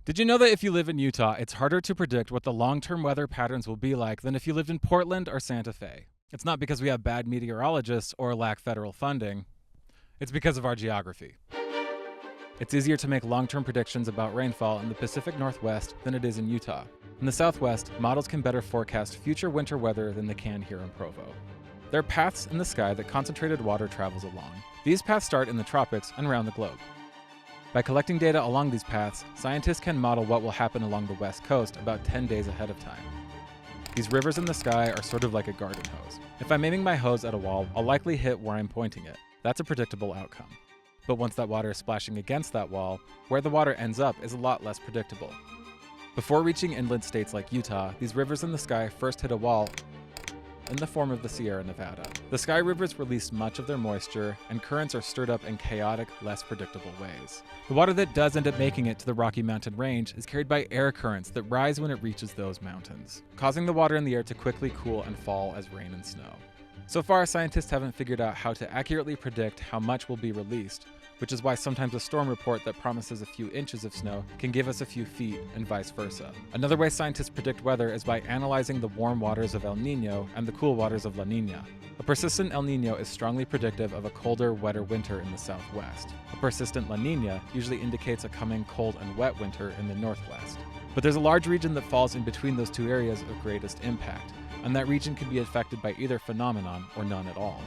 Did you know that if you live in Utah, it's harder to predict what the long-term weather patterns will be like than if you lived in Portland or Santa Fe? It's not because we have bad meteorologists or lack federal funding. It's because of our geography. It's easier to make long-term predictions about rainfall in the Pacific Northwest than it is in Utah. In the Southwest, models can better forecast future winter weather than they can here in Provo. There are paths in the sky that concentrated water travels along. These paths start in the tropics and around the globe. By collecting data along these paths, scientists can model what will happen along the west coast about 10 days ahead of time. These rivers in the sky are sort of like a garden hose. If I'm aiming my hose at a wall, I'll likely hit where I'm pointing it. That's a predictable outcome. But once that water is splashing against that wall, where the water ends up is a lot less predictable. Before reaching inland states like Utah, these rivers in the sky first hit a wall in the form of the Sierra Nevada. The sky rivers release much of their moisture, and currents are stirred up in chaotic, less predictable ways. The water that does end up making it to the Rocky Mountain Range is carried by air currents that rise when it reaches those mountains, causing the water in the air to quickly cool and fall as rain and snow. So far, scientists haven't figured out how to accurately predict how much will be released, which is why sometimes a storm report that promises a few inches of snow can give us a few feet, and vice versa. Another way scientists predict weather is by analyzing the warm waters of El Niño and the cool waters of La Niña. A persistent El Niño is strongly predictive of a colder, wetter winter in the southwest. A persistent La Niña usually indicates a coming cold and wet winter in the northwest. But there's a large region that falls in between those two areas of greatest impact, and that region can be affected by either phenomenon or none at all.